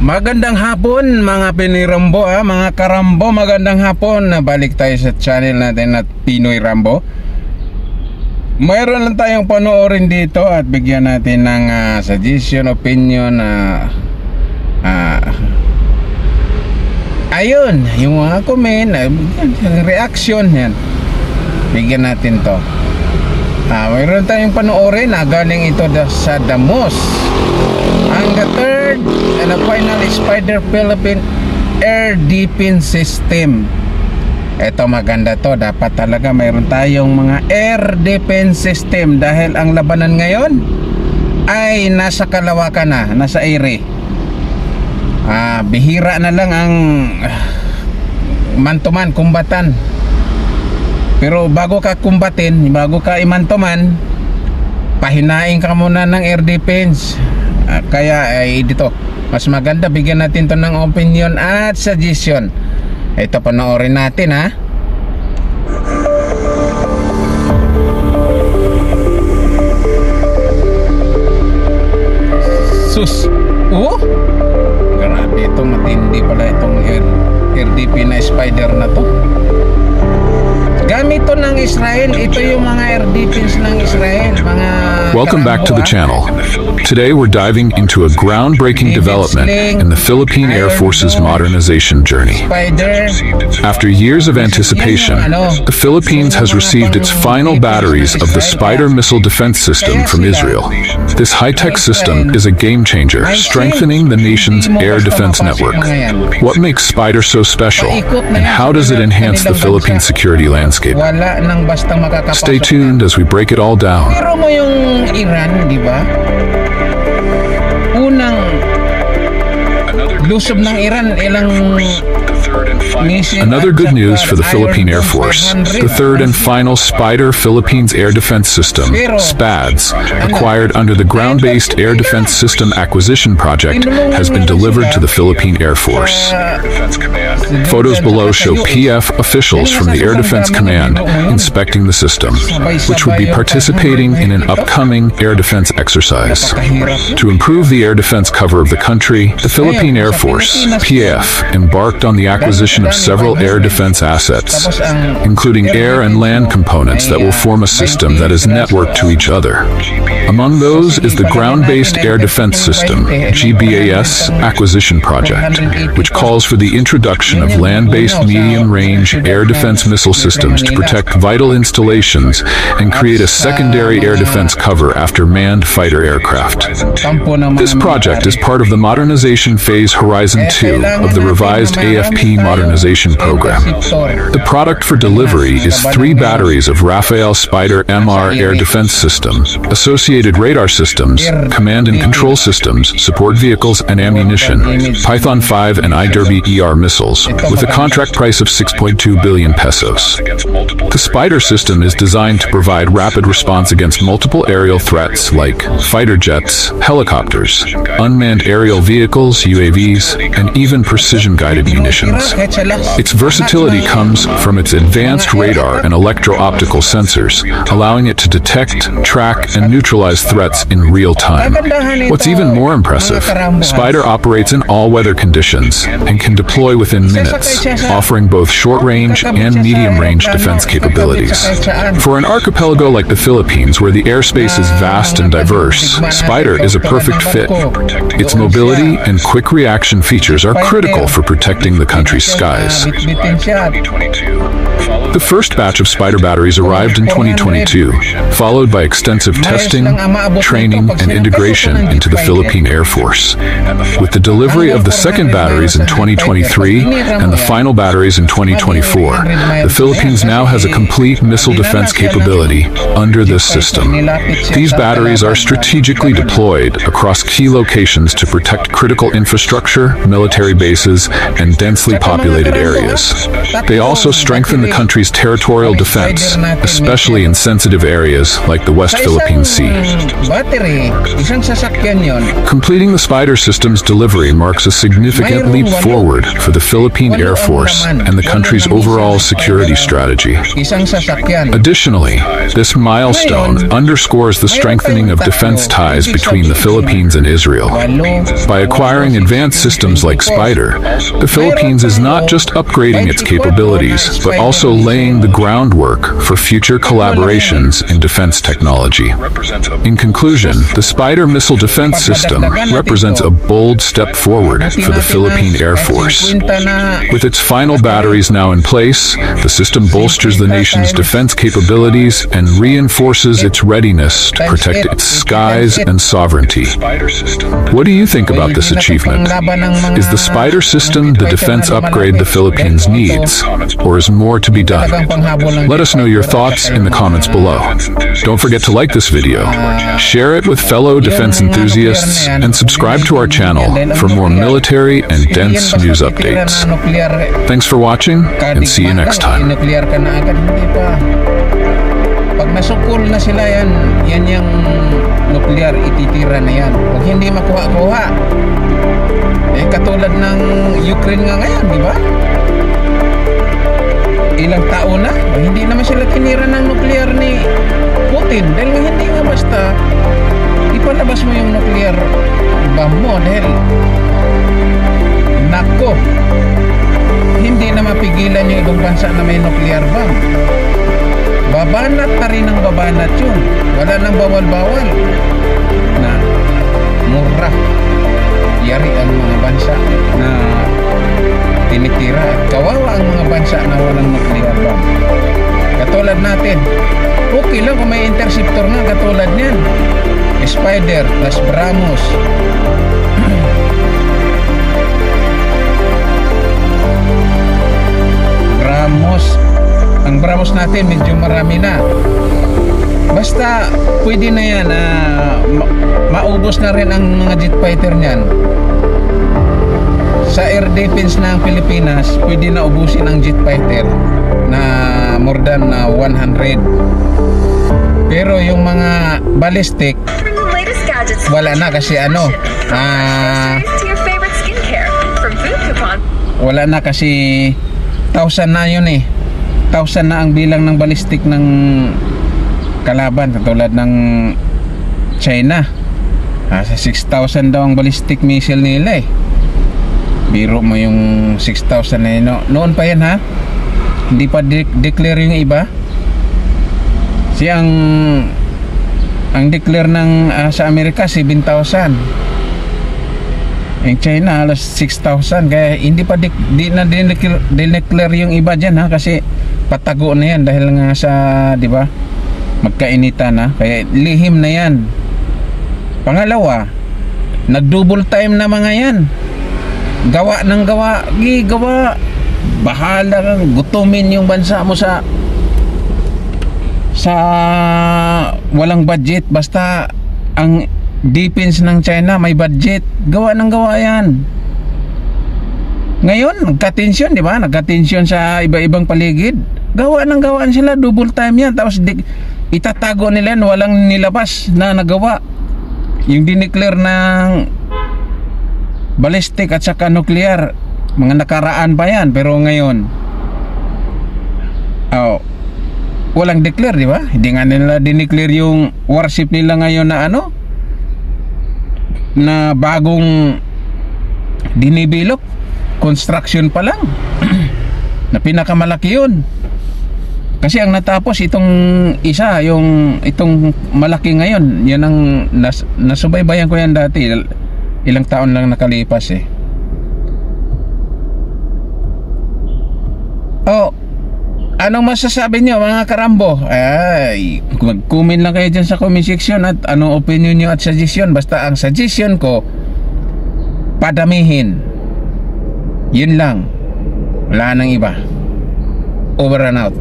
Magandang hapon mga Pinoy-Rambo, mga Karambo, magandang hapon. Balik tayo sa channel natin at Pinoy Rambo. Mayroon lang tayong panoorin dito at bigyan natin ng suggestion, opinion. Ayun, yung mga comment, reaction yan. Bigyan natin to. Mayroon tayong panoorin, galing ito sa Damos. Ang the third and the final Spider Philippine Air Defense System. Ito maganda to. Dapat talaga mayroon tayong mga air defense system dahil ang labanan ngayon ay nasa kalawakan na, nasa ere. Bihira na lang ang man-to-man kumbatan. Pero bago ka kumbatin, bago ka iman-to-man, pahinain ka muna ng air defense. Kaya dito mas maganda bigyan natin to ng opinion at suggestion. Ito panoorin natin Sus. Grabe ito, matindi pala itong air defense na Spider na to. Gamit to ng Israel. Ito yung mga air defense ng Israel, mga Welcome back to the channel. Today we're diving into a groundbreaking development in the Philippine Air Force's modernization journey. After years of anticipation, the Philippines has received its final batteries of the Spider missile defense system from Israel. This high-tech system is a game-changer, strengthening the nation's air defense network. What makes Spider so special, and how does it enhance the Philippine security landscape? Stay tuned as we break it all down. Pero mo yung Iran, di ba? Unang lusob ng Iran, ilang Another good news for the Philippine Air Force. The third and final Spider Philippines Air Defense System, SPADS, acquired under the Ground-Based Air Defense System Acquisition Project, has been delivered to the Philippine Air Force. Photos below show PF officials from the Air Defense Command inspecting the system, which would be participating in an upcoming air defense exercise. To improve the air defense cover of the country, the Philippine Air Force, PAF, embarked on the acquisition of several air defense assets, including air and land components that will form a system that is networked to each other. Among those is the Ground-Based Air Defense System, GBAS, Acquisition Project, which calls for the introduction of land-based medium-range air defense missile systems to protect vital installations and create a secondary air defense cover after manned fighter aircraft. This project is part of the modernization phase Horizon 2 of the revised AFP modernization program. The product for delivery is 3 batteries of Rafael Spider MR air defense system, associated radar systems, command and control systems, support vehicles and ammunition, Python 5 and iDerby ER missiles, with a contract price of 6.2 billion pesos. The Spider system is designed to provide rapid response against multiple aerial threats like fighter jets, helicopters, unmanned aerial vehicles, UAVs, and even precision-guided munitions. Its versatility comes from its advanced radar and electro-optical sensors, allowing it to detect, track, and neutralize threats in real time. What's even more impressive, Spider operates in all-weather conditions and can deploy within minutes, offering both short-range and medium-range defense capabilities. For an archipelago like the Philippines, where the airspace is vast and diverse, Spider is a perfect fit. Its mobility and quick reaction features are critical for protecting the country's skies. The first batch of Spider batteries arrived in 2022, followed by extensive testing, training, and integration into the Philippine Air Force. With the delivery of the second batteries in 2023 and the final batteries in 2024, the Philippines now has a complete missile defense capability under this system. These batteries are strategically deployed across key locations to protect critical infrastructure, military bases, and densely populated areas. They also strengthen the country's country's territorial defense, especially in sensitive areas like the West Philippine Sea. Battery, isang sasakyan yon. Completing the Spider system's delivery marks a significant leap forward for the Philippine Air Force and the country's overall security strategy. Isang sasakyan. Additionally, this milestone underscores the strengthening of defense ties between the Philippines and Israel. By acquiring advanced systems like Spider, the Philippines is not just upgrading its capabilities, but also laying the groundwork for future collaborations in defense technology. In conclusion, the Spider missile defense system represents a bold step forward for the Philippine Air Force. With its final batteries now in place, the system bolsters the nation's defense capabilities and reinforces its readiness to protect its skies and sovereignty. What do you think about this achievement? Is the Spider system the defense upgrade the Philippines needs, or is more to be done? Let us know your thoughts in the comments below. Don't forget to like this video, share it with fellow defense enthusiasts, and subscribe to our channel for more military and dense news updates. Thanks for watching, and see you next time. Pag nasukol na sila yan yung nuclear, ititira na yan. Pag hindi makuha-kuha, katulad ng Ukraine nga ngayon, di ba? Ilang taon na, hindi naman sila tinira ng nuclear ni Putin. Dahil hindi nga basta ipalabas mo yung nuclear bomb mo. Dahil nako, hindi na mapigilan yung ibang bansa na may nuclear bomb. Babanat pa rin ang babanat yun. Wala nang bawal-bawal na mura. Yari ang mga bansa na tinitira. Kawawa ang mga bansa na walang nuclear bomb. Katulad natin, okay lang kung may interceptor nga katulad niyan. Spider plus BrahMos. Ang BrahMos natin medyo marami na. Basta pwede na yan, maubos na rin ang mga jet fighter niyan. Sa air defense ng Pilipinas, pwede na ubusin ang jet fighter na more than 100. Pero yung mga ballistic, wala na kasi wala na kasi 1,000 na yun eh. 1,000 na ang bilang ng ballistic ng kalaban, katulad ng China. Sa 6,000 daw ang ballistic missile nila eh. Biro mo yung 6,000 na yun. Noon pa yan ha. Hindi pa declare yung iba. Ang declare ng sa Amerika 7,000. Yung China halos 6,000. Kaya hindi pa dineclare yung iba dyan ha. Kasi patago na yan dahil nga sa, di ba, magkainitan na. Kaya lihim na yan. Pangalawa, nag-double time na mga yan. Gawa ng gawa. Bahala kang gutumin yung bansa mo sa walang budget. Basta ang defense ng China may budget. Gawa ng gawa yan. Ngayon, nagka-tension, di ba? Nagka-tension sa iba-ibang paligid. Gawa ng gawaan sila, double time yan. Tapos itatago nila, walang nilabas na nagawa. Yung dineclare ng ballistic at saka nuclear, mga nakaraan pa yan. Pero ngayon, walang declare, di ba? Hindi nga nila dineclare yung warship nila ngayon na na bagong dinibilok. Construction pa lang. Na pinakamalaki yun. Kasi ang natapos itong isa, itong malaki ngayon, yan ang nasubaybayan ko yan dati. Ilang taon lang nakalipas eh. Anong masasabi nyo mga karambo? Mag-comment lang kayo dyan sa comment section at anong opinion nyo at suggestion. Basta ang suggestion ko, padamihin. Yun lang. Wala nang iba. Over and out.